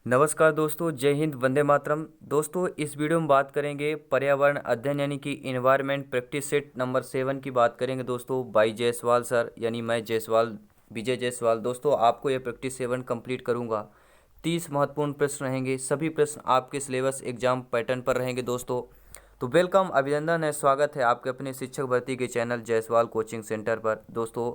नमस्कार दोस्तों, जय हिंद, वंदे मातरम। दोस्तों, इस वीडियो में बात करेंगे पर्यावरण अध्ययन यानी कि इन्वायरमेंट प्रैक्टिस सेट नंबर 7 की बात करेंगे दोस्तों, बाई जायसवाल सर, यानी मैं जायसवाल, विजय जायसवाल। दोस्तों, आपको यह प्रैक्टिस 7 कंप्लीट करूंगा। 30 महत्वपूर्ण प्रश्न रहेंगे, सभी प्रश्न आपके सिलेबस एग्जाम पैटर्न पर रहेंगे दोस्तों। तो वेलकम, अभिनंदन है, स्वागत है आपके अपने शिक्षक भर्ती के चैनल जायसवाल कोचिंग सेंटर पर। दोस्तों,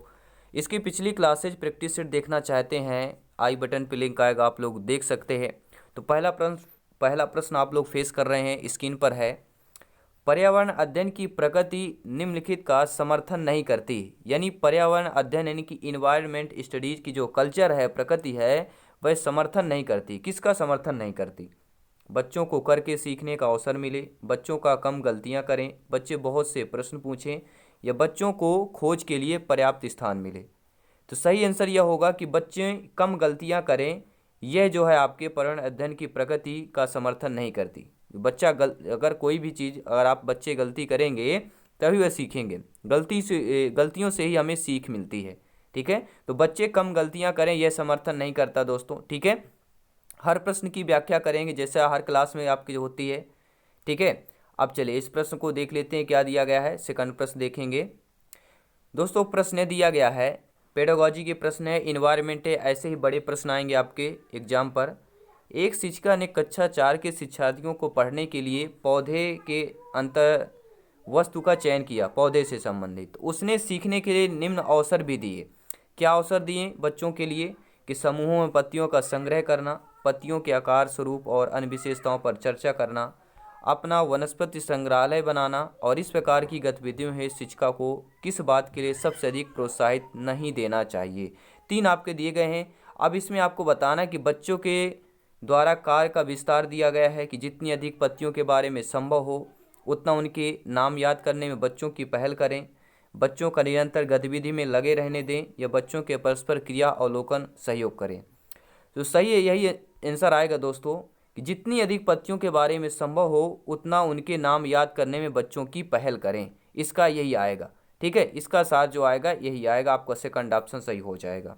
इसकी पिछली क्लासेज प्रैक्टिस सेट देखना चाहते हैं, आई बटन पे लिंक आएगा, आप लोग देख सकते हैं। तो पहला प्रश्न आप लोग फेस कर रहे हैं, स्क्रीन पर है। पर्यावरण अध्ययन की प्रगति निम्नलिखित का समर्थन नहीं करती। यानी पर्यावरण अध्ययन यानी कि इन्वायरमेंट स्टडीज की जो कल्चर है, प्रकृति है, वह समर्थन नहीं करती। किसका समर्थन नहीं करती? बच्चों को करके सीखने का अवसर मिले, बच्चों का कम गलतियां करें, बच्चे बहुत से प्रश्न पूछें, या बच्चों को खोज के लिए पर्याप्त स्थान मिले। तो सही आंसर यह होगा कि बच्चे कम गलतियां करें। यह जो है आपके पर्यावरण अध्ययन की प्रगति का समर्थन नहीं करती। अगर कोई भी चीज़, अगर आप बच्चे गलती करेंगे तभी वह सीखेंगे। गलतियों से ही हमें सीख मिलती है। ठीक है, तो बच्चे कम गलतियां करें, यह समर्थन नहीं करता दोस्तों। ठीक है, हर प्रश्न की व्याख्या करेंगे जैसा हर क्लास में आपकी होती है। ठीक है, अब चलिए इस प्रश्न को देख लेते हैं, क्या दिया गया है। सेकंड प्रश्न देखेंगे दोस्तों। प्रश्न दिया गया है, पेडागोजी के प्रश्न है, इन्वायरमेंट है, ऐसे ही बड़े प्रश्न आएंगे आपके एग्जाम पर। एक शिक्षिका ने कक्षा 4 के शिक्षार्थियों को पढ़ने के लिए पौधे के अंतर वस्तु का चयन किया, पौधे से संबंधित। उसने सीखने के लिए निम्न अवसर भी दिए। क्या अवसर दिए बच्चों के लिए? कि समूहों में पत्तियों का संग्रह करना, पत्तियों के आकार, स्वरूप और अन्य विशेषताओं पर चर्चा करना, अपना वनस्पति संग्रहालय बनाना, और इस प्रकार की गतिविधियों में शिक्षिका को किस बात के लिए सबसे अधिक प्रोत्साहित नहीं देना चाहिए? 3 आपके दिए गए हैं। अब इसमें आपको बताना कि बच्चों के द्वारा कार्य का विस्तार दिया गया है कि जितनी अधिक पत्तियों के बारे में संभव हो उतना उनके नाम याद करने में बच्चों की पहल करें, बच्चों का निरंतर गतिविधि में लगे रहने दें, या बच्चों के परस्पर क्रिया अवलोकन सहयोग करें। तो सही है, यही आंसर आएगा दोस्तों कि जितनी अधिक पत्तियों के बारे में संभव हो उतना उनके नाम याद करने में बच्चों की पहल करें। इसका यही आएगा। ठीक है, इसका साथ जो आएगा यही आएगा, आपका सेकंड ऑप्शन सही हो जाएगा।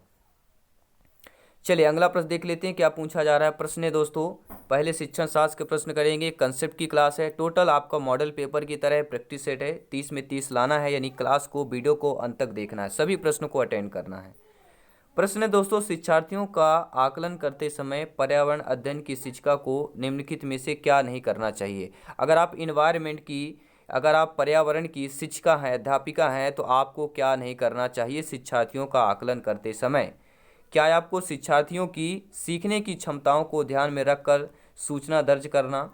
चलिए अगला प्रश्न देख लेते हैं, क्या पूछा जा रहा है। प्रश्न है दोस्तों, पहले शिक्षण शास्त्र के प्रश्न करेंगे। कंसेप्ट की क्लास है, टोटल आपका मॉडल पेपर की तरह प्रैक्टिस सेट है। 30 में 30 लाना है, यानी क्लास को, वीडियो को अंत तक देखना है, सभी प्रश्नों को अटेंड करना है। प्रश्न है दोस्तों, शिक्षार्थियों का आकलन करते समय पर्यावरण अध्ययन की शिक्षिका को निम्नलिखित में से क्या नहीं करना चाहिए? अगर आप पर्यावरण की शिक्षिका हैं, अध्यापिका हैं, तो आपको क्या नहीं करना चाहिए शिक्षार्थियों का आकलन करते समय? क्या आपको शिक्षार्थियों की सीखने की क्षमताओं को ध्यान में रखकर सूचना दर्ज करना,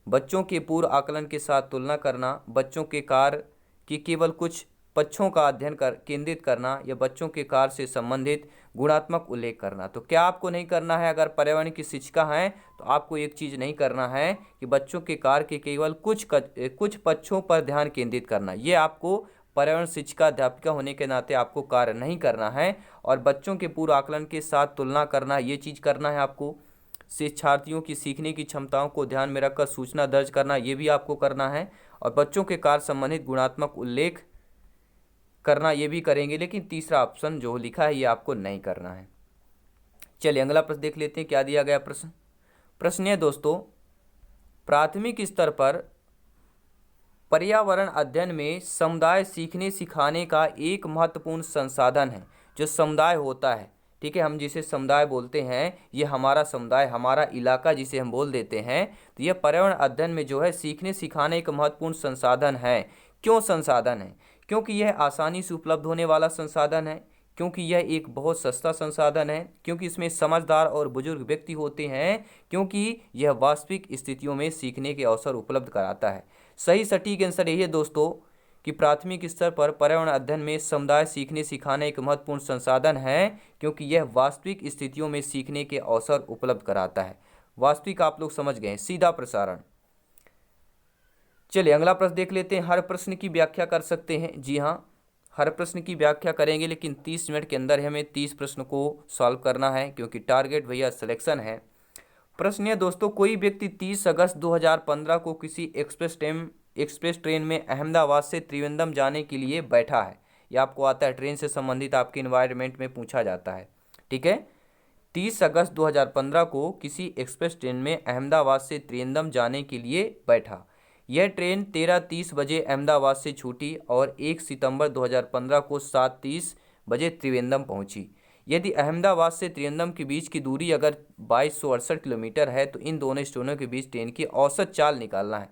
बच्चों के पूर्व आकलन के साथ तुलना करना, बच्चों के कार्य की केवल कुछ पक्षों का अध्ययन केंद्रित करना, या बच्चों के कार्य से संबंधित गुणात्मक उल्लेख करना? तो क्या आपको नहीं करना है? अगर पर्यावरण की शिक्षिका हैं तो आपको एक चीज़ नहीं करना है कि बच्चों के कार्य के केवल कुछ पक्षों पर ध्यान केंद्रित करना। ये आपको पर्यावरण शिक्षिका अध्यापिका होने के नाते आपको कार्य नहीं करना है। और बच्चों के पूर्व आकलन के साथ तुलना करना, ये चीज़ करना है आपको। शिक्षार्थियों की सीखने की क्षमताओं को ध्यान में रखकर सूचना दर्ज करना, ये भी आपको करना है। और बच्चों के कार्य संबंधित गुणात्मक उल्लेख करना, ये भी करेंगे। लेकिन तीसरा ऑप्शन जो लिखा है ये आपको नहीं करना है। चलिए अगला प्रश्न देख लेते हैं, क्या दिया गया प्रश्न है दोस्तों, प्राथमिक स्तर पर पर्यावरण अध्ययन में समुदाय सीखने सिखाने का एक महत्वपूर्ण संसाधन है। जो समुदाय होता है, ठीक है, हम जिसे समुदाय बोलते हैं, ये हमारा समुदाय, हमारा इलाका जिसे हम बोल देते हैं, तो यह पर्यावरण अध्ययन में जो है सीखने सिखाने का महत्वपूर्ण संसाधन है। क्यों संसाधन है? क्योंकि यह आसानी से उपलब्ध होने वाला संसाधन है, क्योंकि यह एक बहुत सस्ता संसाधन है, क्योंकि इसमें समझदार और बुजुर्ग व्यक्ति होते हैं, क्योंकि यह वास्तविक स्थितियों में सीखने के अवसर उपलब्ध कराता है। सही सटीक आंसर यही है दोस्तों कि प्राथमिक स्तर पर पर्यावरण अध्ययन में समुदाय सीखने सिखाने एक महत्वपूर्ण संसाधन है, क्योंकि यह वास्तविक स्थितियों में सीखने के अवसर उपलब्ध कराता है। वास्तविक आप लोग समझ गए, सीधा प्रसारण। चलिए अगला प्रश्न देख लेते हैं। हर प्रश्न की व्याख्या कर सकते हैं, जी हाँ, हर प्रश्न की व्याख्या करेंगे, लेकिन 30 मिनट के अंदर हमें 30 प्रश्न को सॉल्व करना है, क्योंकि टारगेट भैया सिलेक्शन है। प्रश्न है दोस्तों, कोई व्यक्ति 30 अगस्त 2015 को किसी एक्सप्रेस ट्रेन में अहमदाबाद से त्रिवेंद्रम जाने के लिए बैठा है। यह आपको आता है, ट्रेन से संबंधित आपके इन्वायरमेंट में पूछा जाता है। ठीक है, 30 अगस्त 2015 को किसी एक्सप्रेस ट्रेन में अहमदाबाद से त्रिवेंद्रम जाने के लिए बैठा। यह ट्रेन 13:30 बजे अहमदाबाद से छूटी और 1 सितंबर 2015 को 7:30 बजे त्रिवेंद्रम पहुंची। यदि अहमदाबाद से त्रिवेंद्रम के बीच की दूरी अगर 2268 किलोमीटर है तो इन दोनों स्टेशनों के बीच ट्रेन की औसत चाल निकालना है।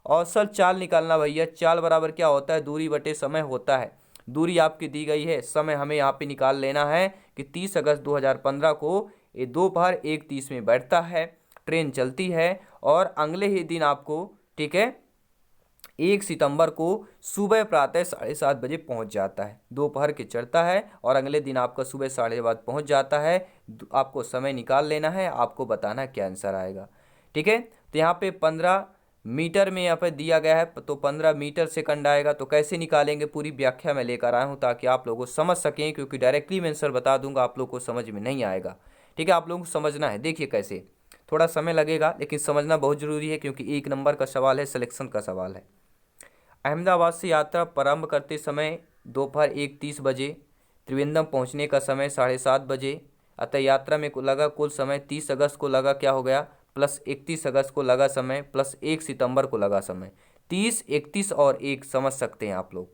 औसत चाल निकालना भैया, चाल बराबर क्या होता है, दूरी बटे समय होता है। दूरी आपकी दी गई है, समय हमें यहाँ पे निकाल लेना है कि 30 अगस्त 2015 को ये दोपहर 1:30 में बैठता है, ट्रेन चलती है और अगले ही दिन आपको, ठीक है, 1 सितंबर को सुबह प्रातः 7:30 बजे पहुंच जाता है। दोपहर के चढ़ता है और अगले दिन आपका सुबह 7:30 पहुंच जाता है। आपको समय निकाल लेना है, आपको बताना क्या आंसर आएगा। ठीक है, तो यहाँ पे 15 मीटर में यहाँ पे दिया गया है, तो 15 मीटर सेकंड आएगा। तो कैसे निकालेंगे पूरी व्याख्या मैं लेकर आया हूँ ताकि आप लोगों को समझ सकें, क्योंकि डायरेक्टली मैं आंसर बता दूंगा आप लोग को समझ में नहीं आएगा। ठीक है, आप लोगों को समझना है। देखिए कैसे, थोड़ा समय लगेगा लेकिन समझना बहुत ज़रूरी है, क्योंकि 1 नंबर का सवाल है, सिलेक्शन का सवाल है। अहमदाबाद से यात्रा प्रारंभ करते समय दोपहर 1:30 बजे, त्रिवेंद्रम पहुंचने का समय 7:30 बजे। अतः यात्रा में लगा कुल समय 30 अगस्त को लगा क्या हो गया, प्लस 31 अगस्त को लगा समय, प्लस 1 सितंबर को लगा समय। 30, 31 और 1 समझ सकते हैं आप लोग।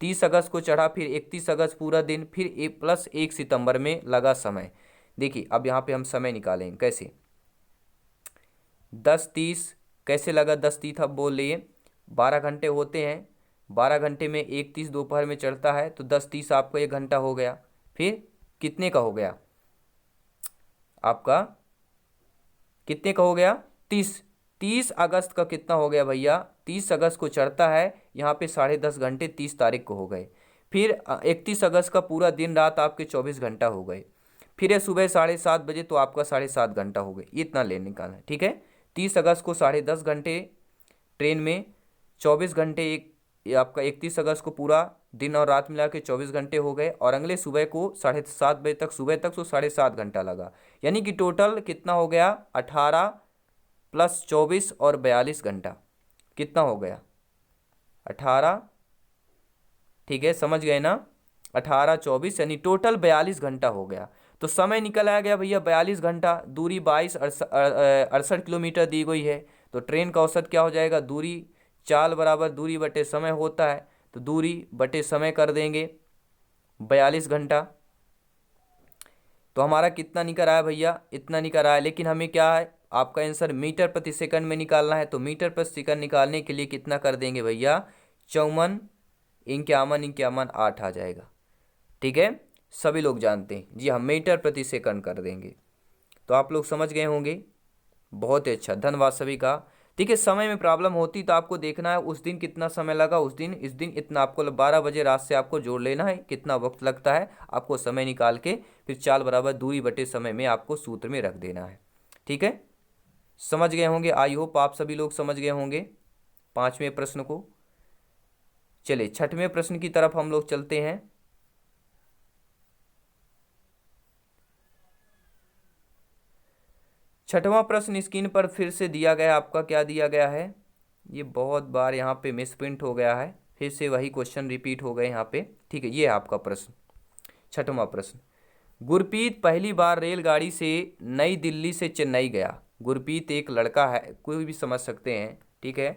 30 अगस्त को चढ़ा, फिर 31 अगस्त पूरा दिन, फिर प्लस 1 सितंबर में लगा समय। देखिए अब यहाँ पे हम समय निकालेंगे कैसे। 10:30 कैसे लगा, 10:30 अब बोल लिए 12 घंटे होते हैं। 12 घंटे में 1:30 दोपहर में चढ़ता है, तो 10:30 आपका 1 घंटा हो गया। फिर कितने का हो गया आपका, कितने का हो गया, 30। 30 अगस्त का कितना हो गया भैया, 30 अगस्त को चढ़ता है, यहाँ पे 10:30 घंटे 30 तारीख को हो गए। फिर 31 अगस्त का पूरा दिन रात आपके 24 घंटा हो गए। फिर है सुबह 7:30 बजे, तो आपका 7:30 घंटा हो गए। इतना ले निकालना है। ठीक है, 30 अगस्त को 10:30 घंटे ट्रेन में, 24 घंटे एक, ये आपका 31 अगस्त को पूरा दिन और रात मिला के 24 घंटे हो गए, और अगले सुबह को 7:30 बजे तक, सुबह तक तो 7:30 घंटा लगा। यानी कि टोटल कितना हो गया, 18 प्लस 24 और 42 घंटा। कितना हो गया 18, ठीक है समझ गए ना, 18, 24 यानी टोटल 42 घंटा हो गया। तो समय निकल आ गया भैया 42 घंटा। दूरी 68 किलोमीटर दी गई है, तो ट्रेन का औसत क्या हो जाएगा, दूरी चाल बराबर दूरी बटे समय होता है, तो दूरी बटे समय कर देंगे 42 घंटा। तो हमारा कितना निकल आया भैया, इतना निकल आया। लेकिन हमें क्या है, आपका आंसर मीटर प्रति सेकंड में निकालना है, तो मीटर प्रति सेकंड निकालने के लिए कितना कर देंगे भैया, 54, 51, 8 आ जाएगा। ठीक है, सभी लोग जानते हैं जी, हम मीटर प्रति सेकंड कर देंगे। तो आप लोग समझ गए होंगे, बहुत ही अच्छा, धन्यवाद सभी का। ठीक है, समय में प्रॉब्लम होती तो आपको देखना है उस दिन कितना समय लगा, उस दिन इस दिन इतना, आपको 12 बजे रात से आपको जोड़ लेना है कितना वक्त लगता है, आपको समय निकाल के फिर चाल बराबर दूरी बटे समय में आपको सूत्र में रख देना है। ठीक है, समझ गए होंगे, आई होप आप सभी लोग समझ गए होंगे 5वें प्रश्न को। चलिए 6वें प्रश्न की तरफ हम लोग चलते हैं। छठवां प्रश्न स्क्रीन पर फिर से दिया गया, आपका क्या दिया गया है, ये बहुत बार यहाँ पे मिसप्रिंट हो गया है, फिर से वही क्वेश्चन रिपीट हो गए यहाँ पे। ठीक है, ये है आपका प्रश्न, छठवां प्रश्न। गुरप्रीत पहली बार रेलगाड़ी से नई दिल्ली से चेन्नई गया। गुरप्रीत एक लड़का है, कोई भी समझ सकते हैं। ठीक है,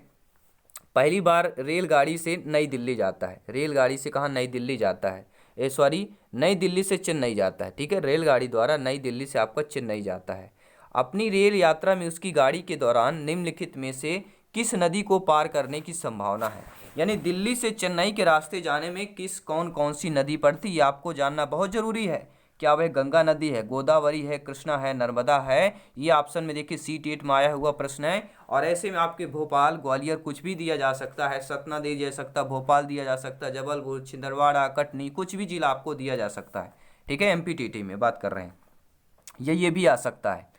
पहली बार रेलगाड़ी से नई दिल्ली जाता है। रेलगाड़ी से कहाँ, नई दिल्ली जाता है, सॉरी नई दिल्ली से चेन्नई जाता है। ठीक है, रेलगाड़ी द्वारा नई दिल्ली से आपका चेन्नई जाता है। अपनी रेल यात्रा में उसकी गाड़ी के दौरान निम्नलिखित में से किस नदी को पार करने की संभावना है। यानी दिल्ली से चेन्नई के रास्ते जाने में कौन कौन सी नदी पड़ती है, ये आपको जानना बहुत जरूरी है। क्या वह गंगा नदी है, गोदावरी है, कृष्णा है, नर्मदा है। ये ऑप्शन में देखिए C-TET में आया हुआ प्रश्न है। और ऐसे में आपके भोपाल, ग्वालियर कुछ भी दिया जा सकता है, सतना दिया जा सकता है, भोपाल दिया जा सकता है, जबलपुर, छिंदवाड़ा, कटनी, कुछ भी जिला आपको दिया जा सकता है। ठीक है, MPTT में बात कर रहे हैं, ये भी आ सकता है,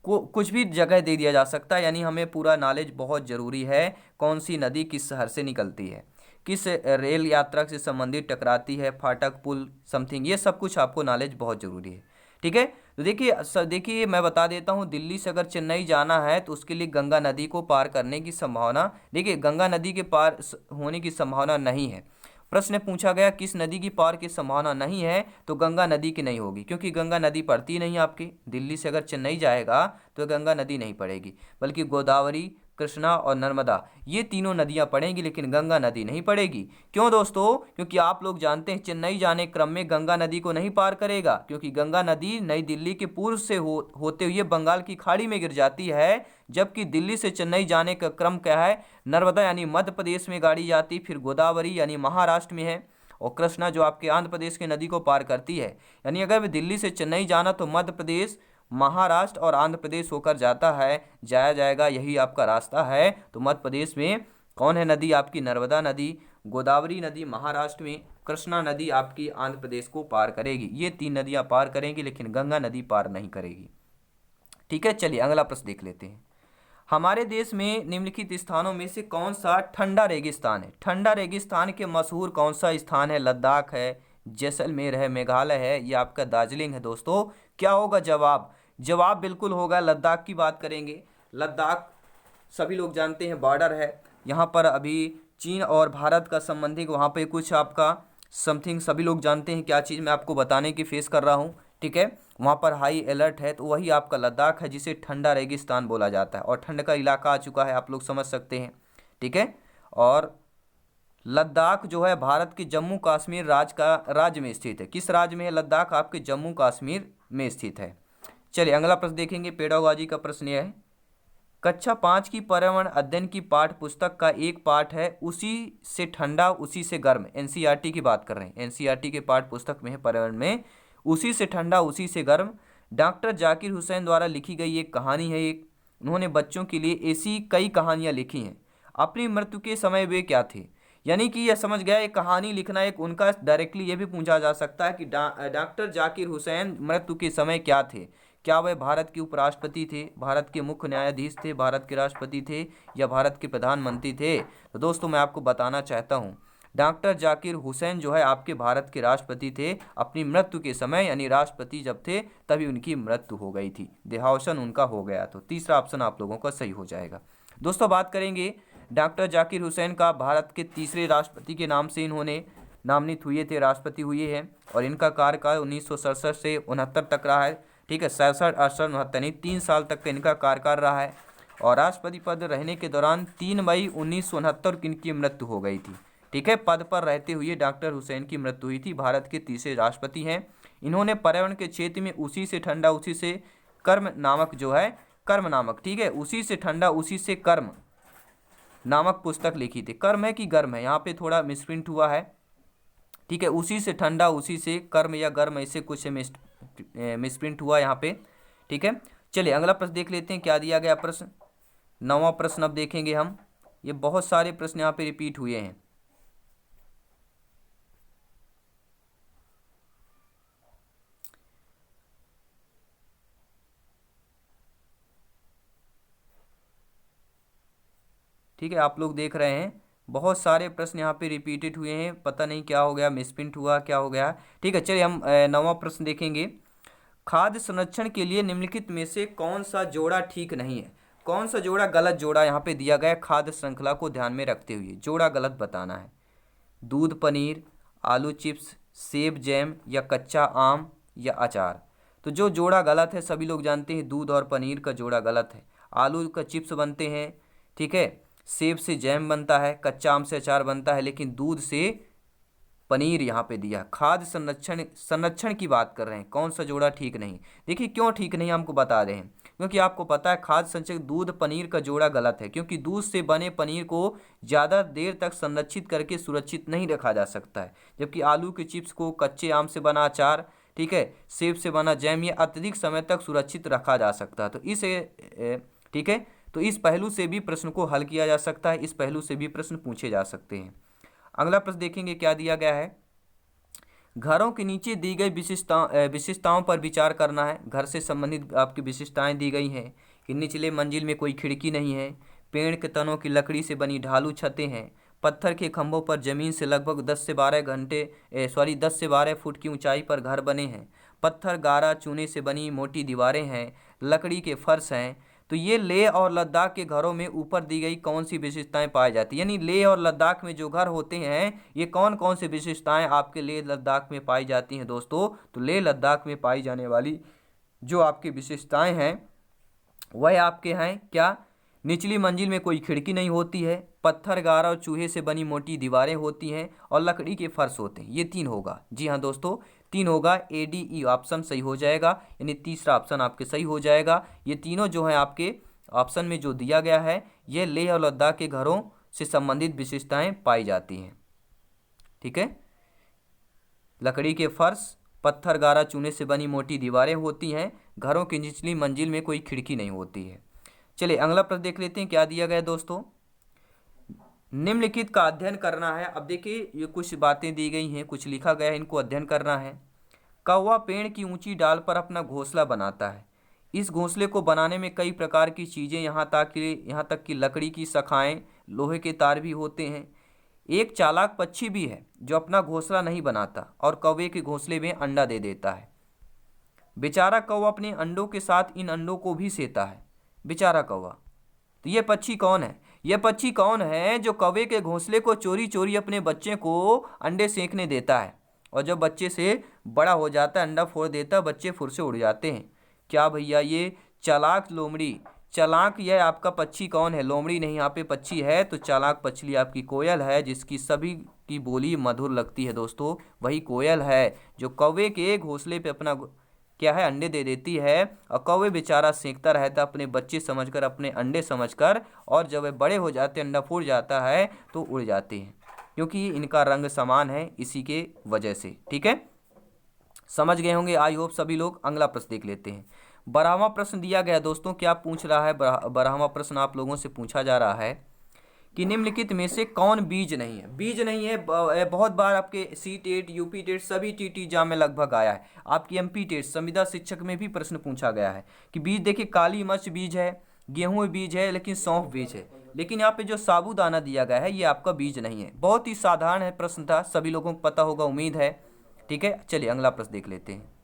कुछ भी जगह दे दिया जा सकता है। यानी हमें पूरा नॉलेज बहुत ज़रूरी है, कौन सी नदी किस शहर से निकलती है, किस रेल यात्रा से संबंधित टकराती है, फाटक, पुल, समथिंग, ये सब कुछ आपको नॉलेज बहुत ज़रूरी है। ठीक है, तो देखिए मैं बता देता हूँ, दिल्ली से अगर चेन्नई जाना है तो उसके लिए गंगा नदी को पार करने की संभावना, देखिए गंगा नदी के पार होने की संभावना नहीं है। प्रश्न पूछा गया किस नदी की पार की संभावना नहीं है, तो गंगा नदी की नहीं होगी, क्योंकि गंगा नदी पड़ती नहीं आपकी दिल्ली से अगर चेन्नई जाएगा तो गंगा नदी नहीं पड़ेगी, बल्कि गोदावरी, कृष्णा और नर्मदा ये तीनों नदियां पड़ेंगी, लेकिन गंगा नदी नहीं पड़ेगी। क्यों दोस्तों? क्योंकि आप लोग जानते हैं चेन्नई जाने क्रम में गंगा नदी को नहीं पार करेगा, क्योंकि गंगा नदी नई दिल्ली के पूर्व से होते हुए बंगाल की खाड़ी में गिर जाती है, जबकि दिल्ली से चेन्नई जाने का क्रम क्या है, नर्मदा यानी मध्य प्रदेश में गाड़ी जाती, फिर गोदावरी यानी महाराष्ट्र में है, और कृष्णा जो आपके आंध्र प्रदेश की नदी को पार करती है। यानी अगर दिल्ली से चेन्नई जाना तो मध्य प्रदेश, महाराष्ट्र और आंध्र प्रदेश होकर जाया जाएगा, यही आपका रास्ता है। तो मध्य प्रदेश में कौन है नदी आपकी? नर्मदा नदी, गोदावरी नदी महाराष्ट्र में, कृष्णा नदी आपकी आंध्र प्रदेश को पार करेगी। ये तीन नदियां पार करेंगी, लेकिन गंगा नदी पार नहीं करेगी। ठीक है, चलिए अगला प्रश्न देख लेते हैं। हमारे देश में निम्नलिखित स्थानों में से कौन सा ठंडा रेगिस्तान है? ठंडा रेगिस्तान के मशहूर कौन सा स्थान है? लद्दाख है, जैसलमेर है, मेघालय है, या आपका दार्जिलिंग है। दोस्तों क्या होगा जवाब? जवाब बिल्कुल होगा लद्दाख की बात करेंगे। लद्दाख सभी लोग जानते हैं बॉर्डर है, यहाँ पर अभी चीन और भारत का संबंधित वहाँ पे कुछ आपका समथिंग सभी लोग जानते हैं क्या चीज़ मैं आपको बताने की फेस कर रहा हूँ। ठीक है, वहाँ पर हाई अलर्ट है, तो वही आपका लद्दाख है जिसे ठंडा रेगिस्तान बोला जाता है, और ठंड का इलाका आ चुका है, आप लोग समझ सकते हैं। ठीक है, और लद्दाख जो है भारत के जम्मू कश्मीर राज्य में स्थित है। किस राज्य में है लद्दाख? आपके जम्मू कश्मीर में स्थित है। चलिए अगला प्रश्न देखेंगे। पेडागोजी का प्रश्न यह है, कक्षा 5 की पर्यावरण अध्ययन की पाठ पुस्तक का एक पाठ है उसी से ठंडा उसी से गर्म। एनसीईआरटी की बात कर रहे हैं, एनसीईआरटी के पाठ पुस्तक में है पर्यावरण में उसी से ठंडा उसी से गर्म। डॉक्टर जाकिर हुसैन द्वारा लिखी गई एक कहानी है। एक उन्होंने बच्चों के लिए ऐसी कई कहानियां लिखी हैं। अपनी मृत्यु के समय वे क्या थे? यानी कि यह समझ गया एक कहानी लिखना एक उनका डायरेक्टली ये भी पूछा जा सकता है कि डॉक्टर जाकिर हुसैन मृत्यु के समय क्या थे? क्या वह भारत के उपराष्ट्रपति थे, भारत के मुख्य न्यायाधीश थे, भारत के राष्ट्रपति थे, या भारत के प्रधानमंत्री थे? तो दोस्तों मैं आपको बताना चाहता हूँ डॉक्टर जाकिर हुसैन जो है आपके भारत के राष्ट्रपति थे। अपनी मृत्यु के समय यानी राष्ट्रपति जब थे तभी उनकी मृत्यु हो गई थी, देहावसान उनका हो गया। तो तीसरा ऑप्शन आप लोगों का सही हो जाएगा। दोस्तों बात करेंगे डॉक्टर जाकिर हुसैन का, भारत के तीसरे राष्ट्रपति के नाम से इन्होंने नामित हुए थे, राष्ट्रपति हुए हैं, और इनका कार्यकाल 1967 से 69 तक रहा है। ठीक है, 67, 68, 69 नहीं 3 साल तक का इनका कार्यकाल रहा है, और राष्ट्रपति पद रहने के दौरान 3 मई 1969 को इनकी मृत्यु हो गई थी। ठीक है, पद पर रहते हुए डॉक्टर हुसैन की मृत्यु हुई थी। भारत के तीसरे राष्ट्रपति हैं। इन्होंने पर्यावरण के क्षेत्र में उसी से ठंडा उसी से कर्म नामक जो है कर्म नामक, ठीक है, उसी से ठंडा उसी से कर्म नामक पुस्तक लिखी थी। कर्म है कि गर्म है, यहाँ पे थोड़ा मिसप्रिंट हुआ है। ठीक है, उसी से ठंडा उसी से कर्म या गर्म ऐसे कुछ मिसप्रिंट हुआ यहाँ पे। ठीक है, चलिए अगला प्रश्न देख लेते हैं क्या दिया गया प्रश्न। 9वां प्रश्न अब देखेंगे हम। ये बहुत सारे प्रश्न यहाँ पे रिपीट हुए हैं। ठीक है, आप लोग देख रहे हैं बहुत सारे प्रश्न यहाँ पे रिपीटेड हुए हैं, पता नहीं क्या हो गया, मिसप्रिंट हुआ क्या हो गया। ठीक है, चलिए हम 9वां प्रश्न देखेंगे। खाद्य संरक्षण के लिए निम्नलिखित में से कौन सा जोड़ा ठीक नहीं है? कौन सा जोड़ा गलत जोड़ा यहाँ पे दिया गया? खाद्य श्रृंखला को ध्यान में रखते हुए जोड़ा गलत बताना है। दूध पनीर, आलू चिप्स, सेब जैम, या कच्चा आम, या अचार। तो जो जोड़ा गलत है सभी लोग जानते हैं दूध और पनीर का जोड़ा गलत है। आलू का चिप्स बनते हैं, ठीक है, सेब से जैम बनता है, कच्चा आम से अचार बनता है, लेकिन दूध से पनीर यहाँ पे दिया। खाद्य संरक्षण की बात कर रहे हैं, कौन सा जोड़ा ठीक नहीं? देखिए क्यों ठीक नहीं हमको बता रहे हैं, क्योंकि आपको पता है खाद्य संरक्षण दूध पनीर का जोड़ा गलत है, क्योंकि दूध से बने पनीर को ज़्यादा देर तक संरक्षित करके सुरक्षित नहीं रखा जा सकता है, जबकि आलू के चिप्स को, कच्चे आम से बना अचार, ठीक है, सेब से बना जैम, ये अत्यधिक समय तक सुरक्षित रखा जा सकता है। तो ठीक है, तो इस पहलू से भी प्रश्न को हल किया जा सकता है, इस पहलू से भी प्रश्न पूछे जा सकते हैं। अगला प्रश्न देखेंगे क्या दिया गया है। घरों के नीचे दी गई विशेषताओं पर विचार करना है। घर से संबंधित आपकी विशेषताएं दी गई हैं कि निचले मंजिल में कोई खिड़की नहीं है, पेड़ के तनों की लकड़ी से बनी ढालू छतें हैं, पत्थर के खंभों पर जमीन से लगभग 10 से 12 फुट की ऊंचाई पर घर बने हैं, पत्थर गारा चूने से बनी मोटी दीवारें हैं, लकड़ी के फर्श हैं, तो ये लेह और लद्दाख के घरों में ऊपर दी गई कौन सी विशेषताएं पाई जाती है, यानी लेह और लद्दाख में जो घर होते हैं ये कौन कौन सी विशेषताएं आपके लेह लद्दाख में पाई जाती हैं दोस्तों। तो लेह लद्दाख में पाई जाने वाली जो आपकी विशेषताएं हैं वह आपके हैं क्या, निचली मंजिल में कोई खिड़की नहीं होती है, पत्थर गारा और चूहे से बनी मोटी दीवारें होती हैं और लकड़ी के फर्श होते हैं। ये 3 होगा। जी हाँ दोस्तों, 3 होगा। ADE ऑप्शन सही हो जाएगा, यानी तीसरा ऑप्शन आपके सही हो जाएगा। ये तीनों जो है आपके ऑप्शन में जो दिया गया है ये लेह और लद्दाख के घरों से संबंधित विशेषताएं पाई जाती हैं। ठीक है, लकड़ी के फर्श, पत्थर गारा चूने से बनी मोटी दीवारें होती हैं, घरों की निचली मंजिल में कोई खिड़की नहीं होती है। चलिए अगला प्रश्न देख लेते हैं क्या दिया गया है दोस्तों। निम्नलिखित का अध्ययन करना है। अब देखिए ये कुछ बातें दी गई हैं, कुछ लिखा गया है, इनको अध्ययन करना है। कौवा पेड़ की ऊंची डाल पर अपना घोंसला बनाता है। इस घोंसले को बनाने में कई प्रकार की चीज़ें यहाँ तक कि लकड़ी की शाखाएं, लोहे के तार भी होते हैं। एक चालाक पक्षी भी है जो अपना घोंसला नहीं बनाता और कौवे के घोंसले में अंडा दे देता है। बेचारा कौवा अपने अंडों के साथ इन अंडों को भी सेता है। बेचारा कौवा। तो ये पक्षी कौन है? यह पक्षी कौन है जो कौवे के घोंसले को चोरी चोरी अपने बच्चे को अंडे सेकने देता है और जब बच्चे से बड़ा हो जाता है अंडा फोड़ देता है, बच्चे फुर से उड़ जाते हैं। क्या भैया ये चालाक लोमड़ी, चालाक यह आपका पक्षी कौन है? लोमड़ी नहीं, यहाँ पे पक्षी है तो चालाक पक्षी आपकी कोयल है, जिसकी सभी की बोली मधुर लगती है दोस्तों। वही कोयल है जो कौवे के घोंसले पे अपना क्या है अंडे दे देती है और कौवे बेचारा सेंकता रहता अपने बच्चे समझकर, अपने अंडे समझकर, और जब वे बड़े हो जाते अंडा फूट जाता है तो उड़ जाते हैं, क्योंकि इनका रंग समान है इसी के वजह से। ठीक है, समझ गए होंगे आई होप सभी लोग। अगला प्रश्न देख लेते हैं। 12वां प्रश्न दिया गया दोस्तों, क्या पूछ रहा है? 12वां प्रश्न आप लोगों से पूछा जा रहा है कि निम्नलिखित में से कौन बीज नहीं है? बीज नहीं है बहुत बार आपके सी-टेट, यूपी-टेट सभी टीटी एग्जाम में लगभग आया है। आपकी MP-टेट संविदा शिक्षक में भी प्रश्न पूछा गया है कि बीज देखिए काली मिर्च बीज है, गेहूं बीज है, लेकिन सौंफ बीज है, लेकिन यहाँ पे जो साबूदाना दिया गया है ये आपका बीज नहीं है। बहुत ही साधारण है प्रश्न था, सभी लोगों को पता होगा उम्मीद है। ठीक है, चलिए अगला प्रश्न देख लेते हैं।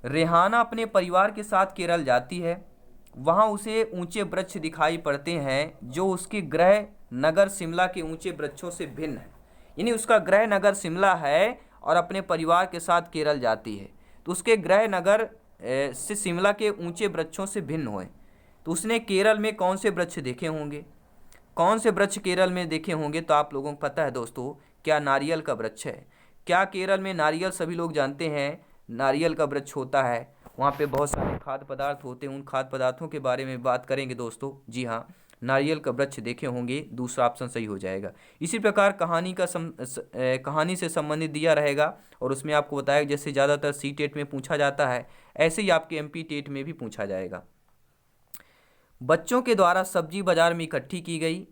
रेहाना अपने परिवार के साथ केरल जाती है। वहाँ उसे ऊंचे वृक्ष दिखाई पड़ते हैं जो उसके गृह नगर शिमला के ऊंचे वृक्षों से भिन्न है। यानी उसका गृह नगर शिमला है और अपने परिवार के साथ केरल जाती है, तो उसके गृह नगर से शिमला के ऊंचे वृक्षों से भिन्न हुए। तो उसने केरल में कौन से वृक्ष देखे होंगे? कौन से वृक्ष केरल में देखे होंगे? तो आप लोगों को पता है दोस्तों, क्या नारियल का वृक्ष है। क्या केरल में नारियल, सभी लोग जानते हैं नारियल का वृक्ष होता है, वहाँ पे बहुत सारे खाद्य पदार्थ होते हैं, उन खाद्य पदार्थों के बारे में बात करेंगे दोस्तों। जी हाँ, नारियल का वृक्ष देखे होंगे, दूसरा ऑप्शन सही हो जाएगा। इसी प्रकार कहानी से संबंधित दिया रहेगा और उसमें आपको बताया जैसे ज़्यादातर सी-टेट में पूछा जाता है, ऐसे ही आपके MP-टेट में भी पूछा जाएगा। बच्चों के द्वारा सब्जी बाजार में इकट्ठी की गई,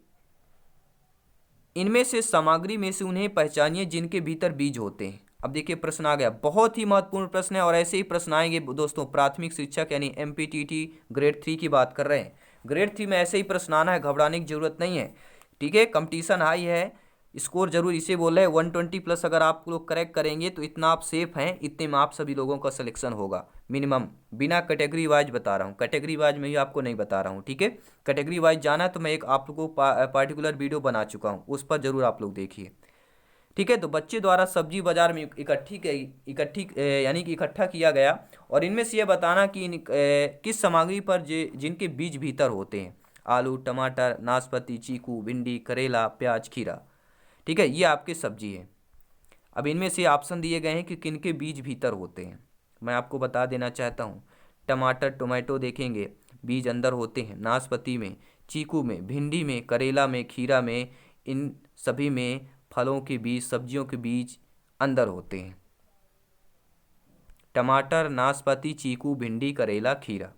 इनमें से सामग्री में से उन्हें पहचानिए जिनके भीतर बीज होते हैं। अब देखिए प्रश्न आ गया, बहुत ही महत्वपूर्ण प्रश्न है और ऐसे ही प्रश्न आएंगे दोस्तों। प्राथमिक शिक्षक यानी MP-TT ग्रेड 3 की बात कर रहे हैं। ग्रेड 3 में ऐसे ही प्रश्न आना है, घबराने की जरूरत नहीं है। ठीक है, कंपटीशन हाई है, स्कोर जरूर इसे बोल रहे हैं 120+ अगर आप लोग करेक्ट करेंगे तो इतना आप सेफ हैं, इतने में आप सभी लोगों का सिलेक्शन होगा मिनिमम। बिना कैटेगरी वाइज बता रहा हूँ, कैटेगरी वाइज में ही आपको नहीं बता रहा हूँ। ठीक है, कैटेगरी वाइज जाना है तो मैं एक आप लोगों को पार्टिकुलर वीडियो बना चुका हूँ, उस पर जरूर आप लोग देखिए। ठीक है, तो बच्चे द्वारा सब्जी बाजार में यानी कि इकट्ठा किया गया और इनमें से यह बताना कि किस सामग्री पर जिनके बीज भीतर होते हैं। आलू, टमाटर, नाशपाती, चीकू, भिंडी, करेला, प्याज, खीरा। ठीक है, ये आपके सब्जी है। अब इनमें से ऑप्शन दिए गए हैं कि किनके बीज भीतर होते हैं, मैं आपको बता देना चाहता हूँ। टमाटर, टोमेटो देखेंगे बीज अंदर होते हैं, नाशपाती में, चीकू में, भिंडी में, करेला में, खीरा में, इन सभी में फलों के बीज, सब्जियों के बीज अंदर होते हैं। टमाटर, नाशपाती, चीकू, भिंडी, करेला, खीरा।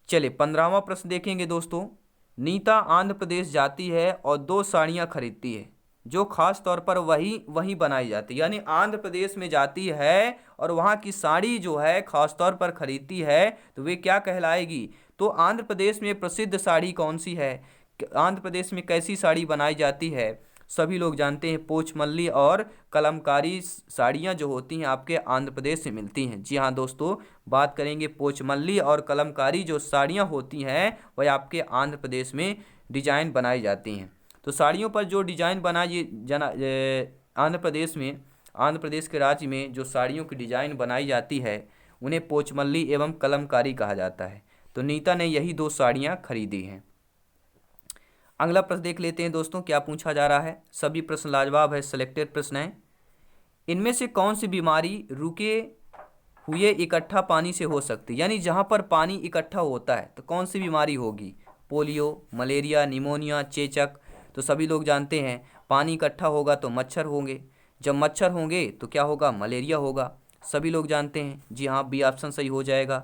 चलिए 15वां प्रश्न देखेंगे दोस्तों। नीता आंध्र प्रदेश जाती है और 2 साड़ियाँ खरीदती है जो खास तौर पर वहीं बनाई जाती है। यानी आंध्र प्रदेश में जाती है और वहाँ की साड़ी जो है खास तौर पर खरीदती है, तो वे क्या कहलाएगी? तो आंध्र प्रदेश में प्रसिद्ध साड़ी कौन सी है? आंध्र प्रदेश में कैसी साड़ी बनाई जाती है? सभी लोग जानते हैं पोचमल्ली और कलमकारी साड़ियाँ जो होती हैं आपके आंध्र प्रदेश से मिलती हैं। जी हाँ दोस्तों, बात करेंगे पोचमल्ली और कलमकारी जो साड़ियाँ होती हैं वह आपके आंध्र प्रदेश में डिजाइन बनाई जाती हैं। तो साड़ियों पर जो डिजाइन बनाई आंध्र प्रदेश के राज्य में जो साड़ियों की डिजाइन बनाई जाती है उन्हें पोचमल्ली एवं कलमकारी कहा जाता है। तो नीता ने यही 2 साड़ियाँ खरीदी हैं। अगला प्रश्न देख लेते हैं दोस्तों, क्या पूछा जा रहा है। सभी प्रश्न लाजवाब है, सिलेक्टेड प्रश्न है। इनमें से कौन सी बीमारी रुके हुए इकट्ठा पानी से हो सकती है, यानी जहाँ पर पानी इकट्ठा होता है तो कौन सी बीमारी होगी। पोलियो, मलेरिया, निमोनिया, चेचक। तो सभी लोग जानते हैं पानी इकट्ठा होगा तो मच्छर होंगे, जब मच्छर होंगे तो क्या होगा, मलेरिया होगा। सभी लोग जानते हैं। जी हाँ, बी ऑप्शन सही हो जाएगा,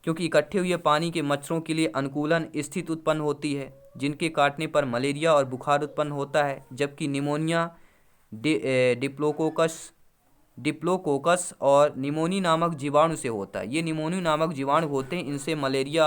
क्योंकि इकट्ठे हुए पानी के मच्छरों के लिए अनुकूलन स्थिति उत्पन्न होती है जिनके काटने पर मलेरिया और बुखार उत्पन्न होता है, जबकि निमोनिया डिप्लोकोकस और निमोनी नामक जीवाणु से होता है। ये निमोनी नामक जीवाणु होते हैं, इनसे मलेरिया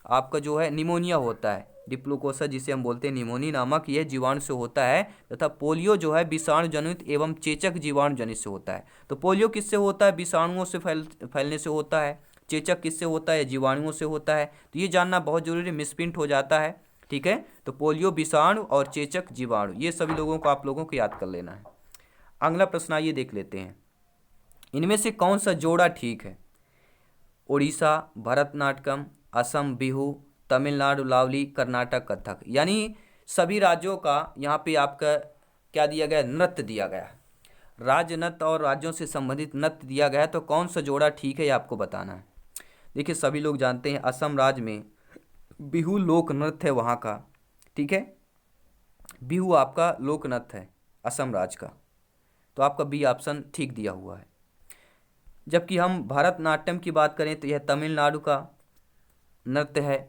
आपका जो है निमोनिया होता है। डिप्लोकोकस जिसे हम बोलते हैं निमोनी नामक, यह जीवाणु से होता है, तथा पोलियो जो है विषाणु जनित एवं चेचक जीवाणु जनित से होता है। तो पोलियो किससे होता है, विषाणुओं से फैलने से होता है। चेचक किससे होता है, जीवाणुओं से होता है। तो ये जानना बहुत जरूरी, मिसप्रिंट हो जाता है, ठीक है। तो पोलियो विषाणु और चेचक जीवाणु, ये सभी लोगों को आप लोगों को याद कर लेना है। अगला प्रश्न आइए देख लेते हैं। इनमें से कौन सा जोड़ा ठीक है। उड़ीसा भरतनाट्यम, असम बिहू, तमिलनाडु लावली, कर्नाटक कथक। यानी सभी राज्यों का यहाँ पे आपका क्या दिया गया, नृत्य दिया गया, राज्य नृत्य और राज्यों से संबंधित नृत्य दिया गया है। तो कौन सा जोड़ा ठीक है ये आपको बताना है। देखिए सभी लोग जानते हैं असम राज्य में बिहू लोक नृत्य है वहाँ का, ठीक है। बिहू आपका लोक नृत्य है असम राज्य का, तो आपका बी ऑप्शन ठीक दिया हुआ है। जबकि हम भरतनाट्यम की बात करें तो यह तमिलनाडु का नृत्य है।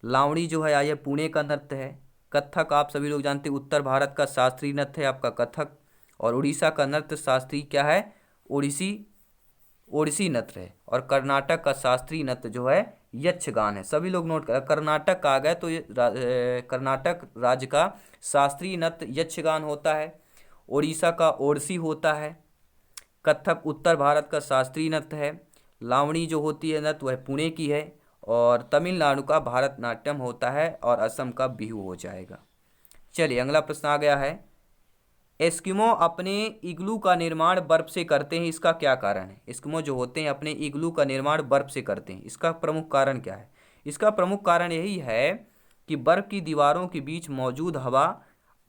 लावणी जो है यह पुणे का नृत्य है। कथक आप सभी लोग जानते हैं उत्तर भारत का शास्त्रीय नृत्य है आपका कथक। और उड़ीसा का नृत्य शास्त्रीय क्या है, ओडिसी नृत्य है। और कर्नाटक का शास्त्रीय नृत्य जो है यक्षगान है। सभी लोग नोट कर, कर्नाटक का आ गए तो ये कर्नाटक राज्य का शास्त्रीय नृत्य यक्षगान होता है। ओडिशा का ओडिसी होता है। कथक उत्तर भारत का शास्त्रीय नृत्य है। लावणी जो होती है नृत्य वह पुणे की है। और तमिलनाडु का भारतनाट्यम होता है। और असम का बिहू हो जाएगा। चलिए अगला प्रश्न आ गया है। एस्किमो अपने इग्लू का निर्माण बर्फ से करते हैं, इसका क्या कारण है। एस्किमो जो होते हैं अपने इग्लू का निर्माण बर्फ से करते हैं, इसका प्रमुख कारण क्या है। इसका प्रमुख कारण यही है कि बर्फ की दीवारों के बीच मौजूद हवा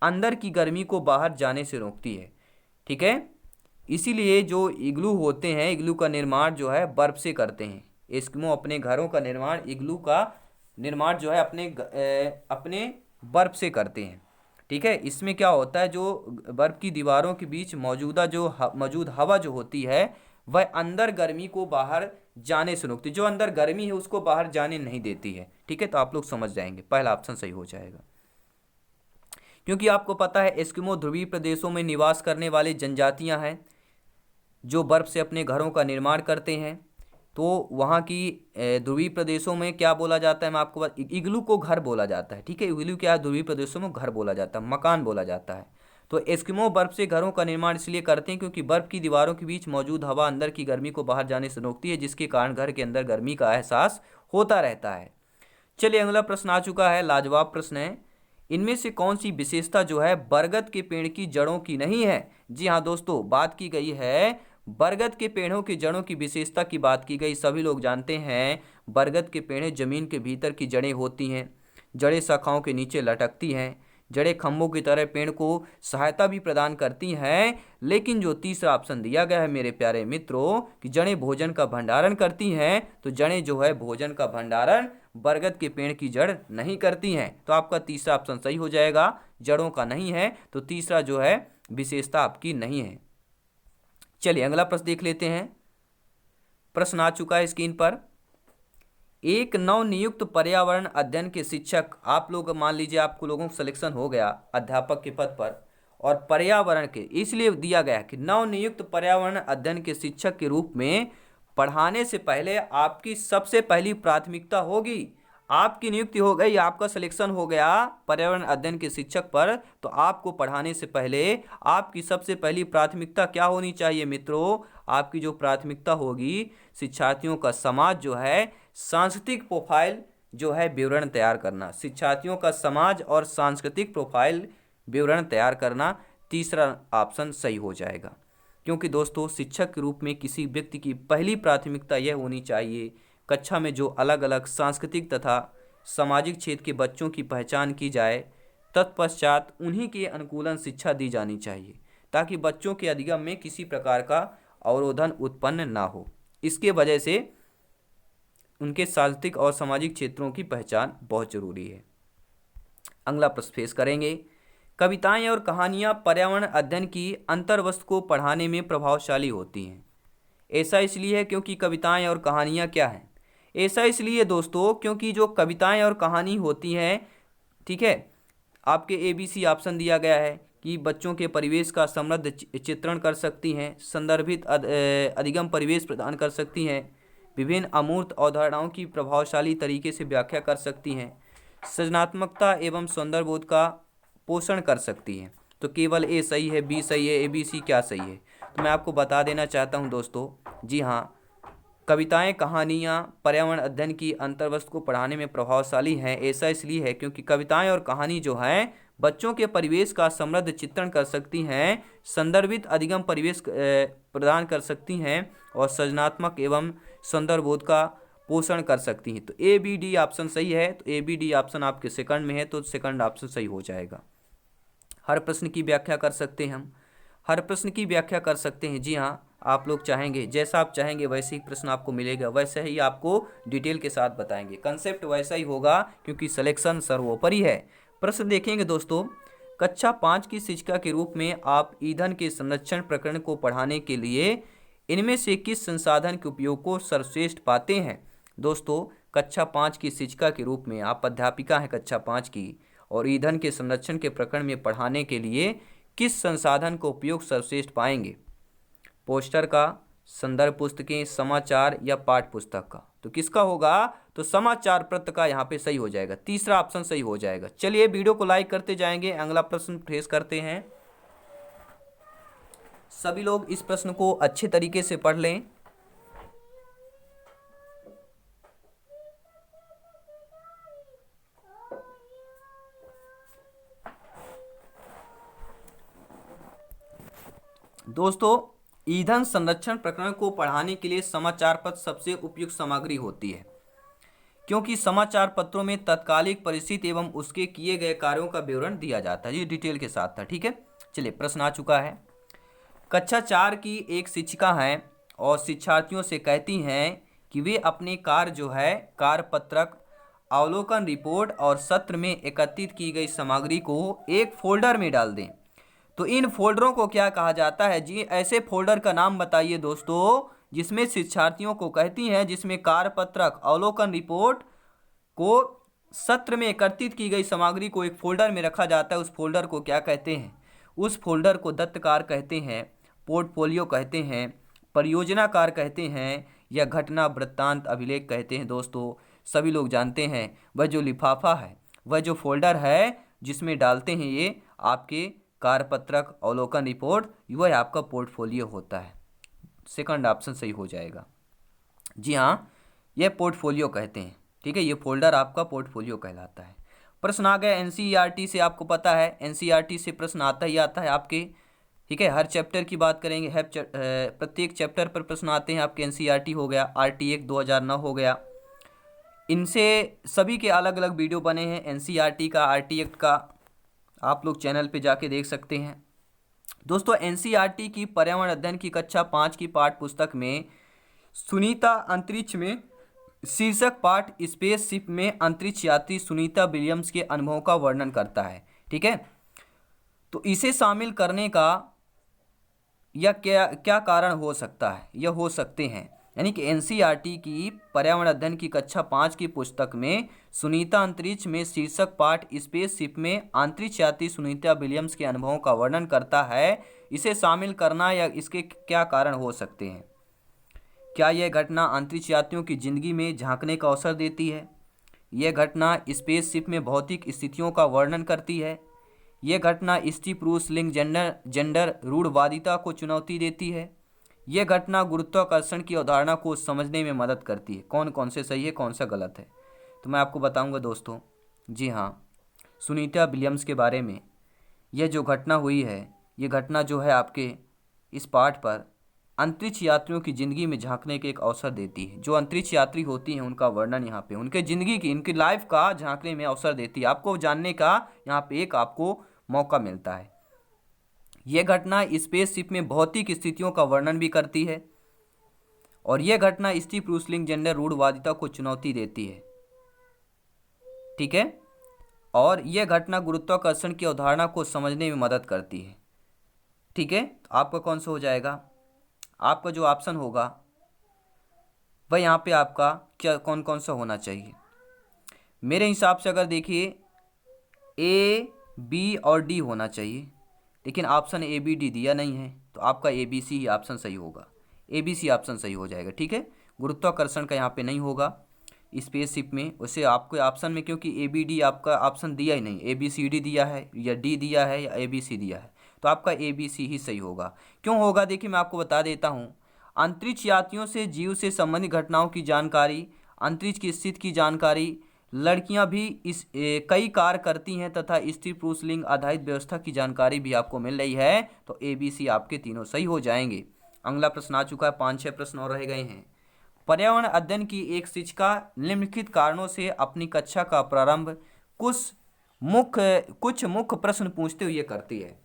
अंदर की गर्मी को बाहर जाने से रोकती है, ठीक है। इसीलिए जो इग्लू होते हैं, इग्लू का निर्माण जो है बर्फ से करते हैं। एस्किमो अपने घरों का निर्माण, इग्लू का निर्माण जो है अपने बर्फ से करते हैं, ठीक है। इसमें क्या होता है, जो बर्फ की दीवारों के बीच मौजूद हवा जो होती है वह अंदर गर्मी को बाहर जाने से रोकती है, जो अंदर गर्मी है उसको बाहर जाने नहीं देती है, ठीक है। तो आप लोग समझ जाएंगे, पहला ऑप्शन सही हो जाएगा। क्योंकि आपको पता है एस्किमो ध्रुवीय प्रदेशों में निवास करने वाले जनजातियां हैं जो बर्फ से अपने घरों का निर्माण करते हैं। तो वहाँ की ध्रुवीय प्रदेशों में क्या बोला जाता है, मैं आपको इग्लू को घर बोला जाता है, ठीक है। इग्लू क्या है, ध्रुवीय प्रदेशों में घर बोला जाता है, मकान बोला जाता है। तो एस्किमो बर्फ से घरों का निर्माण इसलिए करते हैं क्योंकि बर्फ की दीवारों के बीच मौजूद हवा अंदर की गर्मी को बाहर जाने से रोकती है, जिसके कारण घर के अंदर गर्मी का एहसास होता रहता है। चलिए अगला प्रश्न आ चुका है, लाजवाब प्रश्न है। इनमें से कौन सी विशेषता जो है बरगद के पेड़ की जड़ों की नहीं है। जी हाँ दोस्तों, बात की गई है बरगद के पेड़ों की जड़ों की विशेषता की बात की गई। सभी लोग जानते हैं बरगद के पेड़ जमीन के भीतर की जड़ें होती हैं, जड़ें शाखाओं के नीचे लटकती हैं, जड़ें खंभों की तरह पेड़ को सहायता भी प्रदान करती हैं। लेकिन जो तीसरा ऑप्शन दिया गया है मेरे प्यारे मित्रों कि जड़ें भोजन का भंडारण करती हैं, तो जड़ें जो है भोजन का भंडारण बरगद के पेड़ की जड़ नहीं करती हैं। तो आपका तीसरा ऑप्शन सही हो जाएगा, जड़ों का नहीं है, तो तीसरा जो है विशेषता आपकी नहीं है। चलिए अगला प्रश्न देख लेते हैं। प्रश्न आ चुका है स्क्रीन पर। एक नवनियुक्त पर्यावरण अध्ययन के शिक्षक, आप लोग मान लीजिए आपको लोगों को सिलेक्शन हो गया अध्यापक के पद पर, और पर्यावरण के इसलिए दिया गया कि नवनियुक्त पर्यावरण अध्ययन के शिक्षक के रूप में पढ़ाने से पहले आपकी सबसे पहली प्राथमिकता होगी आपकी नियुक्ति हो गई, आपका सिलेक्शन हो गया पर्यावरण अध्ययन के शिक्षक पर, तो आपको पढ़ाने से पहले आपकी सबसे पहली प्राथमिकता क्या होनी चाहिए मित्रों? आपकी जो प्राथमिकता होगी, शिक्षार्थियों का समाज जो है, सांस्कृतिक प्रोफाइल जो है विवरण तैयार करना। शिक्षार्थियों का समाज और सांस्कृतिक प्रोफाइल विवरण तैयार करना, तीसरा ऑप्शन सही हो जाएगा। क्योंकि दोस्तों शिक्षक के रूप में किसी व्यक्ति की पहली प्राथमिकता यह होनी चाहिए, कक्षा में जो अलग अलग सांस्कृतिक तथा सामाजिक क्षेत्र के बच्चों की पहचान की जाए, तत्पश्चात उन्हीं के अनुकूलन शिक्षा दी जानी चाहिए, ताकि बच्चों के अधिगम में किसी प्रकार का अवरोधन उत्पन्न ना हो। इसके वजह से उनके सांस्कृतिक और सामाजिक क्षेत्रों की पहचान बहुत जरूरी है। अगला प्रश्न फेस करेंगे, कविताएं और कहानियां पर्यावरण अध्ययन की अंतर्वस्तु को पढ़ाने में प्रभावशाली होती हैं। ऐसा इसलिए है क्योंकि कविताएं और कहानियां क्या हैं? ऐसा इसलिए दोस्तों क्योंकि जो कविताएं और कहानी होती हैं, ठीक है, आपके ABC ऑप्शन दिया गया है कि बच्चों के परिवेश का समृद्ध चित्रण कर सकती हैं, संदर्भित अधिगम परिवेश प्रदान कर सकती हैं, विभिन्न अमूर्त अवधारणाओं की प्रभावशाली तरीके से व्याख्या कर सकती हैं, सृजनात्मकता एवं सौंदर्यबोध का पोषण कर सकती हैं। तो केवल ए सही है, बी सही है, ABC क्या सही है? तो मैं आपको बता देना चाहता हूं दोस्तों, जी हाँ, कविताएं कहानियां पर्यावरण अध्ययन की अंतर्वस्तु को पढ़ाने में प्रभावशाली हैं। ऐसा इसलिए है क्योंकि कविताएं और कहानी जो हैं बच्चों के परिवेश का समृद्ध चित्रण कर सकती हैं, संदर्भित अधिगम परिवेश प्रदान कर सकती हैं और सृजनात्मक एवं सौंदर्यबोध का पोषण कर सकती हैं। तो ABD ऑप्शन सही है। तो ABD ऑप्शन आपके सेकंड में है, तो सेकंड ऑप्शन सही हो जाएगा। हर प्रश्न की व्याख्या कर सकते हैं हम, हर प्रश्न की व्याख्या कर सकते हैं। जी हाँ, आप लोग चाहेंगे, जैसा आप चाहेंगे वैसे ही प्रश्न आपको मिलेगा, वैसे ही आपको डिटेल के साथ बताएंगे। कंसेप्ट वैसा ही होगा क्योंकि सिलेक्शन सर्वोपरि है। प्रश्न देखेंगे दोस्तों, कक्षा 5 की शिक्षिका के रूप में आप ईंधन के संरक्षण प्रकरण को पढ़ाने के लिए इनमें से किस संसाधन के उपयोग को सर्वश्रेष्ठ पाते हैं? दोस्तों कक्षा 5 की शिक्षिका के रूप में आप अध्यापिका हैं कक्षा 5 की, और ईंधन के संरक्षण के प्रकरण में पढ़ाने के लिए किस संसाधन का उपयोग सर्वश्रेष्ठ पाएंगे? पोस्टर का, संदर्भ पुस्तकें, समाचार या पाठ्य पुस्तक का? तो किसका होगा? तो समाचार पत्र का यहाँ पे सही हो जाएगा, तीसरा ऑप्शन सही हो जाएगा। चलिए वीडियो को लाइक करते जाएंगे। अगला प्रश्न फेस करते हैं। सभी लोग इस प्रश्न को अच्छे तरीके से पढ़ लें। दोस्तों ईंधन संरक्षण प्रकरण को पढ़ाने के लिए समाचार पत्र सबसे उपयुक्त सामग्री होती है, क्योंकि समाचार पत्रों में तत्कालिक परिस्थिति एवं उसके किए गए कार्यों का विवरण दिया जाता है। ये डिटेल के साथ था, ठीक है। चलिए प्रश्न आ चुका है। कक्षा 4 की एक शिक्षिका हैं और शिक्षार्थियों से कहती हैं कि वे अपने कार्य जो है कार्य पत्रक, अवलोकन रिपोर्ट और सत्र में एकत्रित की गई सामग्री को एक फोल्डर में डाल दें। तो इन फोल्डरों को क्या कहा जाता है जी? ऐसे फोल्डर का नाम बताइए दोस्तों जिसमें शिक्षार्थियों को कहती हैं, जिसमें कार्यपत्रक, अवलोकन रिपोर्ट को, सत्र में एकत्रित की गई सामग्री को एक फोल्डर में रखा जाता है। उस फोल्डर को क्या कहते हैं? उस फोल्डर को दत्तकार कहते हैं, पोर्टफोलियो कहते हैं, परियोजनाकार कहते हैं या घटना वृत्तांत अभिलेख कहते हैं। दोस्तों सभी लोग जानते हैं वह जो लिफाफा है, वह जो फोल्डर है जिसमें डालते हैं ये आपके कार्यपत्रक, अवलोकन रिपोर्ट, वह आपका पोर्टफोलियो होता है। सेकंड ऑप्शन सही हो जाएगा। जी हाँ, यह पोर्टफोलियो कहते हैं, ठीक है। ये फोल्डर आपका पोर्टफोलियो कहलाता है। प्रश्न आ गया NCERT से। आपको पता है NCERT से प्रश्न आता ही आता है आपके, ठीक है। हर चैप्टर की बात करेंगे, प्रत्येक चैप्टर पर प्रश्न आते हैं आपके। NCERT हो गया, RT Act 2009 हो गया, इनसे सभी के अलग अलग वीडियो बने हैं। NCERT का, RT Act का आप लोग चैनल पे जाके देख सकते हैं। दोस्तों NCERT की पर्यावरण अध्ययन की कक्षा 5 की पाठ्य पुस्तक में सुनीता अंतरिक्ष में शीर्षक पाठ स्पेसशिप में अंतरिक्ष यात्री सुनीता विलियम्स के अनुभवों का वर्णन करता है, ठीक है। तो इसे शामिल करने का या क्या क्या कारण हो सकता है? यह हो सकते हैं, यानी कि NCERT की पर्यावरण अध्ययन की कक्षा 5 की पुस्तक में सुनीता अंतरिक्ष में शीर्षक पाठ स्पेसशिप में अंतरिक्ष यात्री सुनीता विलियम्स के अनुभवों का वर्णन करता है। इसे शामिल करना या इसके क्या कारण हो सकते हैं? क्या यह घटना अंतरिक्ष यात्रियों की जिंदगी में झांकने का अवसर देती है, यह घटना स्पेसशिप में भौतिक स्थितियों का वर्णन करती है। यह घटना स्त्री पुरुष लिंग जेंडर रूढ़वादिता को चुनौती देती है। यह घटना गुरुत्वाकर्षण की अवधारणा को समझने में मदद करती है। कौन कौन से सही है, कौन सा गलत है, तो मैं आपको बताऊंगा दोस्तों। जी हाँ, सुनीता विलियम्स के बारे में यह जो घटना हुई है, ये घटना जो है आपके इस पाठ पर अंतरिक्ष यात्रियों की ज़िंदगी में झांकने के एक अवसर देती है। जो अंतरिक्ष यात्री होती हैं उनका वर्णन यहाँ पे, उनके ज़िंदगी की, इनकी लाइफ का झांकने में अवसर देती है। आपको जानने का यहाँ पे एक आपको मौका मिलता है। यह घटना स्पेसशिप में भौतिक स्थितियों का वर्णन भी करती है और यह घटना स्त्री पुरुष लिंग जेंडर रूढ़वादिता को चुनौती देती है। ठीक है, और यह घटना गुरुत्वाकर्षण की अवधारणा को समझने में मदद करती है। ठीक है, तो आपका कौन सा हो जाएगा? आपका जो ऑप्शन होगा वह यहाँ पे आपका क्या कौन कौन सा होना चाहिए? मेरे हिसाब से अगर देखिए ए, बी और डी होना चाहिए, लेकिन ऑप्शन ए, बी, डी दिया नहीं है, तो आपका ए, बी, सी ही ऑप्शन सही होगा। ए, बी, सी ऑप्शन सही हो जाएगा। ठीक है, गुरुत्वाकर्षण का यहाँ पे नहीं होगा स्पेसशिप में, उसे आपके ऑप्शन में, क्योंकि ए, बी, डी आपका ऑप्शन दिया ही नहीं, ए, बी, सी, डी दिया है या डी दिया है या ए, बी, सी दिया है, तो आपका ए, बी, सी ही सही होगा। क्यों होगा? देखिए मैं आपको बता देता हूँ। अंतरिक्ष यात्रियों से जीव से संबंधित घटनाओं की जानकारी, अंतरिक्ष की स्थिति की जानकारी, लड़कियां भी कई कार्य करती हैं तथा स्त्री पुरुष लिंग आधारित व्यवस्था की जानकारी भी आपको मिल रही है, तो ए, बी, सी आपके तीनों सही हो जाएंगे। अगला प्रश्न आ चुका है, 5-6 प्रश्न और रह गए हैं। पर्यावरण अध्ययन की एक शिक्षिका निम्नलिखित कारणों से अपनी कक्षा का प्रारंभ कुछ मुख्य प्रश्न पूछते हुए करती है।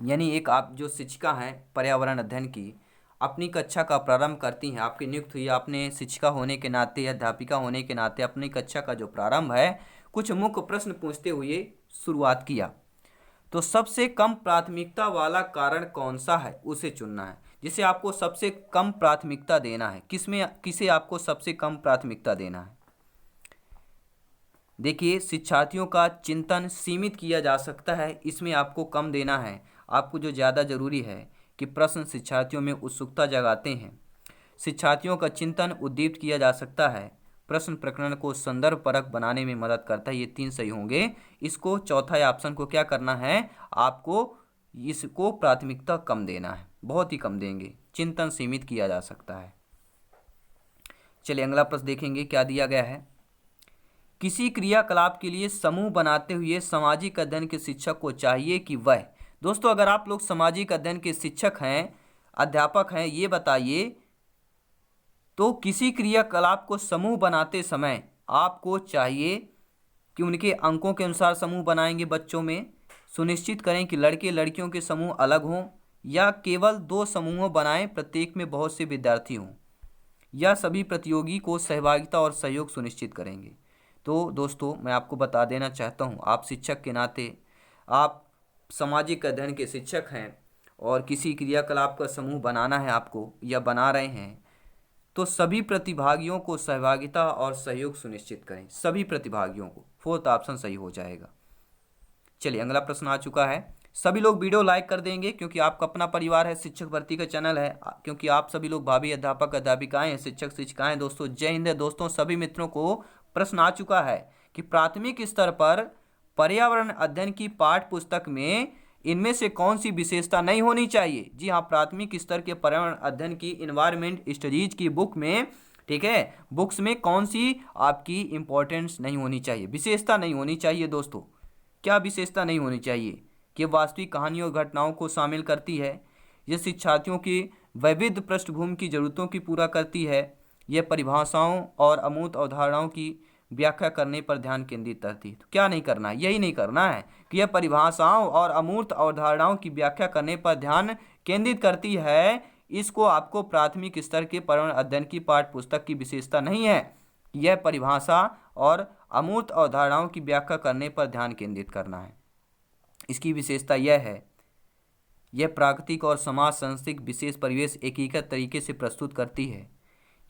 यानी एक आप जो शिक्षिका हैं पर्यावरण अध्ययन की, अपनी कक्षा का प्रारंभ करती हैं, आपकी नियुक्त हुई, आपने शिक्षिका होने के नाते या अध्यापिका होने के नाते अपनी कक्षा का जो प्रारंभ है कुछ मुख्य प्रश्न पूछते हुए शुरुआत किया। तो सबसे कम प्राथमिकता वाला कारण कौन सा है उसे चुनना है, जिसे आपको सबसे कम प्राथमिकता देना है। किसे आपको सबसे कम प्राथमिकता देना है? देखिए, शिक्षार्थियों का चिंतन सीमित किया जा सकता है, इसमें आपको कम देना है। आपको जो ज़्यादा जरूरी है कि प्रश्न शिक्षार्थियों में उत्सुकता जगाते हैं, शिक्षार्थियों का चिंतन उद्दीपित किया जा सकता है, प्रश्न प्रकरण को संदर्भ परक बनाने में मदद करता है। ये 3 सही होंगे। इसको चौथा ऑप्शन को क्या करना है? आपको इसको प्राथमिकता कम देना है, बहुत ही कम देंगे, चिंतन सीमित किया जा सकता है। चलिए अगला प्रश्न देखेंगे क्या दिया गया है। किसी क्रियाकलाप के लिए समूह बनाते हुए सामाजिक अध्ययन के शिक्षक को चाहिए कि वह, दोस्तों अगर आप लोग सामाजिक अध्ययन के शिक्षक हैं, अध्यापक हैं, ये बताइए तो किसी क्रियाकलाप को समूह बनाते समय आपको चाहिए कि उनके अंकों के अनुसार समूह बनाएंगे बच्चों में, सुनिश्चित करें कि लड़के लड़कियों के समूह अलग हों या केवल 2 समूह बनाएं, प्रत्येक में बहुत से विद्यार्थी हों, या सभी प्रतियोगी को सहभागिता और सहयोग सुनिश्चित करेंगे। तो दोस्तों मैं आपको बता देना चाहता हूँ, आप शिक्षक के नाते, आप सामाजिक अध्ययन के शिक्षक हैं और किसी क्रियाकलाप का समूह बनाना है आपको या बना रहे हैं, तो सभी प्रतिभागियों को सहभागिता और सहयोग सुनिश्चित करें, सभी प्रतिभागियों को। 4th ऑप्शन सही हो जाएगा। चलिए अगला प्रश्न आ चुका है। सभी लोग वीडियो लाइक कर देंगे क्योंकि आपका अपना परिवार है, शिक्षक भर्ती का चैनल है, क्योंकि आप सभी लोग भावी अध्यापक अध्यापिकाएं हैं, शिक्षक शिक्षिकाएं। दोस्तों जय हिंद। दोस्तों सभी मित्रों को प्रश्न आ चुका है कि प्राथमिक स्तर पर पर्यावरण अध्ययन की पाठ्य पुस्तक में इनमें से कौन सी विशेषता नहीं होनी चाहिए। जी हाँ, प्राथमिक स्तर के पर्यावरण अध्ययन की इन्वायरमेंट स्टडीज की बुक में, ठीक है, बुक्स में कौन सी आपकी इंपॉर्टेंस नहीं होनी चाहिए, विशेषता नहीं होनी चाहिए। दोस्तों क्या विशेषता नहीं होनी चाहिए? कि वास्तविक कहानियों और घटनाओं को शामिल करती है, यह शिक्षार्थियों की वैविध्य पृष्ठभूमि की जरूरतों की पूरा करती है, यह परिभाषाओं और अमूर्त अवधारणाओं की व्याख्या करने पर ध्यान केंद्रित करती है। तो क्या नहीं करना है? यही नहीं करना है कि यह परिभाषाओं और अमूर्त अवधारणाओं की व्याख्या करने पर ध्यान केंद्रित करती है। इसको आपको प्राथमिक स्तर के पर्यावरण अध्ययन की पाठ्य पुस्तक की विशेषता नहीं है। यह परिभाषा और अमूर्त अवधारणाओं की व्याख्या करने पर ध्यान केंद्रित करना है। इसकी विशेषता यह है, यह प्राकृतिक और समाज सांस्कृतिक विशेष परिवेश एकीकृत तरीके से प्रस्तुत करती है,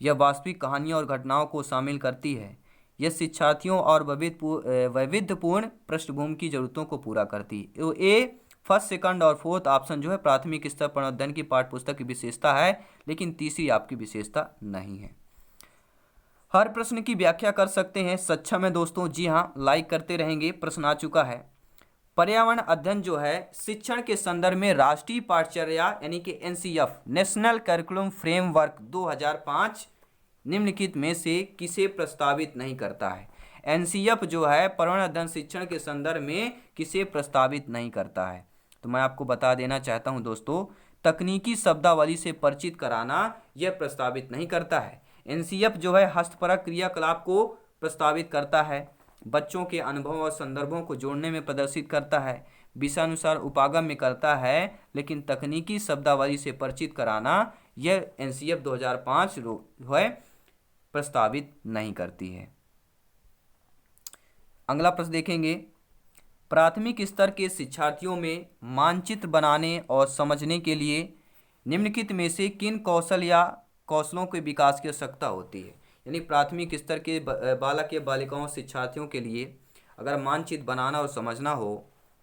यह वास्तविक कहानियों और घटनाओं को शामिल करती है, यह शिक्षार्थियों और वैविध्यपूर्ण पृष्ठभूमि की जरूरतों को पूरा करती है। तो ए, फर्स्ट, सेकंड और 4th ऑप्शन जो है प्राथमिक स्तर पर अध्ययन की पाठ्य पुस्तक की विशेषता है, लेकिन तीसरी आपकी विशेषता नहीं है। हर प्रश्न की व्याख्या कर सकते हैं, सक्षम है दोस्तों। जी हाँ, लाइक करते रहेंगे। प्रश्न आ चुका है, पर्यावरण अध्ययन जो है शिक्षण के संदर्भ में राष्ट्रीय पाठ्यचर्या यानी कि एनसीएफ नेशनल करिकुलम फ्रेमवर्क 2005 निम्नलिखित में से किसे प्रस्तावित नहीं करता है। एनसीएफ जो है पर्यावरण अध्ययन शिक्षण के संदर्भ में किसे प्रस्तावित नहीं करता है, तो मैं आपको बता देना चाहता हूं दोस्तों, तकनीकी शब्दावली से परिचित कराना यह प्रस्तावित नहीं करता है। एनसीएफ जो है हस्तपरक क्रियाकलाप को प्रस्तावित करता है, बच्चों के अनुभव और संदर्भों को जोड़ने में प्रदर्शित करता है, विषयानुसार उपागम में करता है, लेकिन तकनीकी शब्दावली से परिचित कराना यह एनसीएफ 2005 जो है प्रस्तावित नहीं करती है। अगला प्रश्न देखेंगे, प्राथमिक स्तर के शिक्षार्थियों में मानचित्र बनाने और समझने के लिए निम्नलिखित में से किन कौशल या कौशलों के विकास की आवश्यकता होती है। यानी प्राथमिक स्तर के बालक या बालिकाओं शिक्षार्थियों के लिए अगर मानचित्र बनाना और समझना हो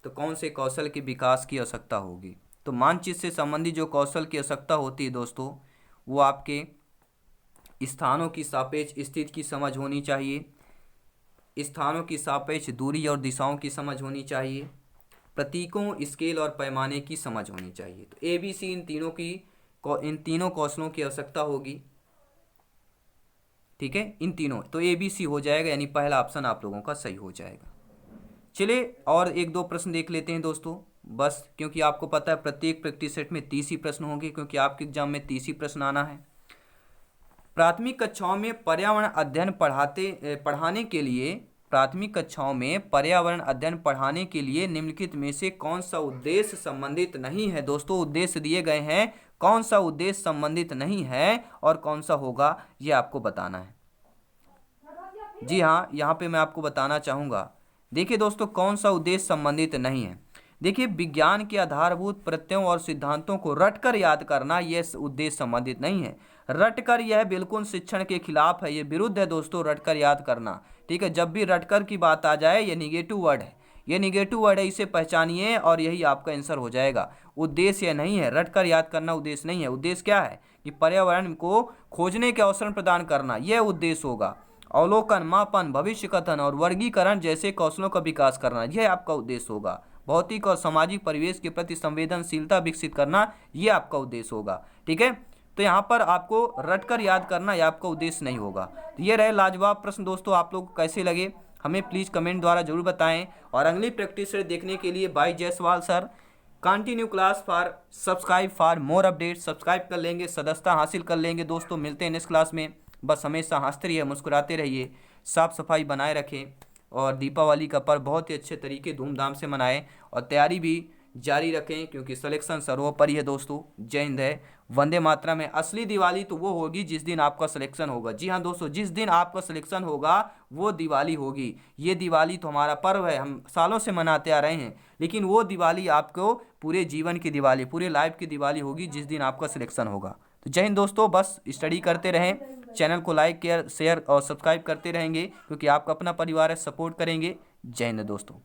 तो कौन से कौशल के विकास की आवश्यकता होगी। तो मानचित्र से संबंधित जो कौशल की आवश्यकता होती है दोस्तों, वो आपके स्थानों की सापेक्ष स्थिति की समझ होनी चाहिए, स्थानों की सापेक्ष दूरी और दिशाओं की समझ होनी चाहिए, प्रतीकों, स्केल और पैमाने की समझ होनी चाहिए। तो ABC इन तीनों कौशलों की आवश्यकता होगी। ठीक है, इन तीनों, तो ABC हो जाएगा, यानी पहला ऑप्शन आप लोगों का सही हो जाएगा। चलिए और एक दो प्रश्न देख लेते हैं दोस्तों, बस क्योंकि आपको पता है प्रत्येक प्रैक्टिस सेट में 30 ही प्रश्न होंगे, क्योंकि आपके एग्जाम में 30 ही प्रश्न आना है। प्राथमिक कक्षाओं में पर्यावरण अध्ययन पढ़ाने के लिए प्राथमिक कक्षाओं में पर्यावरण अध्ययन पढ़ाने के लिए निम्नलिखित में से कौन सा उद्देश्य संबंधित नहीं है। दोस्तों उद्देश्य दिए गए हैं, कौन सा उद्देश्य संबंधित नहीं है और कौन सा होगा ये आपको बताना है। जी हाँ, यहाँ पे मैं आपको बताना चाहूँगा। देखिए दोस्तों, कौन सा उद्देश्य संबंधित नहीं है। देखिए, विज्ञान के आधारभूत प्रत्ययों और सिद्धांतों को रटकर याद करना यह उद्देश्य संबंधित नहीं है। रटकर यह बिल्कुल शिक्षण के खिलाफ है, ये विरुद्ध है दोस्तों रटकर याद करना। ठीक है, जब भी रटकर की बात आ जाए ये निगेटिव वर्ड है, ये निगेटिव वर्ड है, इसे पहचानिए और यही आपका आंसर हो जाएगा। उद्देश्य यह नहीं है, रटकर याद करना उद्देश्य नहीं है। उद्देश्य क्या है कि पर्यावरण को खोजने के अवसर प्रदान करना, यह उद्देश्य होगा। अवलोकन, मापन, भविष्य कथन और वर्गीकरण जैसे कौशलों का विकास करना, यह आपका उद्देश्य होगा। भौतिक और सामाजिक परिवेश के प्रति संवेदनशीलता विकसित करना, यह आपका उद्देश्य होगा। ठीक है, तो यहाँ पर आपको रटकर याद करना यह आपका उद्देश्य नहीं होगा। तो ये रहे लाजवाब प्रश्न दोस्तों, आप लोग कैसे लगे हमें प्लीज़ कमेंट द्वारा जरूर बताएं। और अगली प्रैक्टिस देखने के लिए by Jaiswal sir continue class for subscribe for more update, subscribe कर लेंगे, सदस्यता हासिल कर लेंगे। दोस्तों मिलते हैं नेक्स्ट क्लास में। बस हमेशा हंसते रहिए, मुस्कुराते रहिए, साफ सफाई बनाए रखें और दीपावली का पर्व बहुत ही अच्छे तरीके धूमधाम से मनाएं और तैयारी भी जारी रखें, क्योंकि सिलेक्शन सर्वोपरि है दोस्तों। जय हिंद है, वंदे मातरम है। असली दिवाली तो वो होगी जिस दिन आपका सिलेक्शन होगा। जी हाँ दोस्तों, जिस दिन आपका सिलेक्शन होगा वो दिवाली होगी। ये दिवाली तो हमारा पर्व है, हम सालों से मनाते आ रहे हैं, लेकिन वो दिवाली आपको पूरे जीवन की दिवाली, पूरे लाइफ की दिवाली होगी जिस दिन आपका सिलेक्शन होगा। तो जय हिंद दोस्तों, बस स्टडी करते रहें, चैनल को लाइक शेयर और सब्सक्राइब करते रहेंगे, क्योंकि आपका अपना परिवार है, सपोर्ट करेंगे। जय हिंद दोस्तों।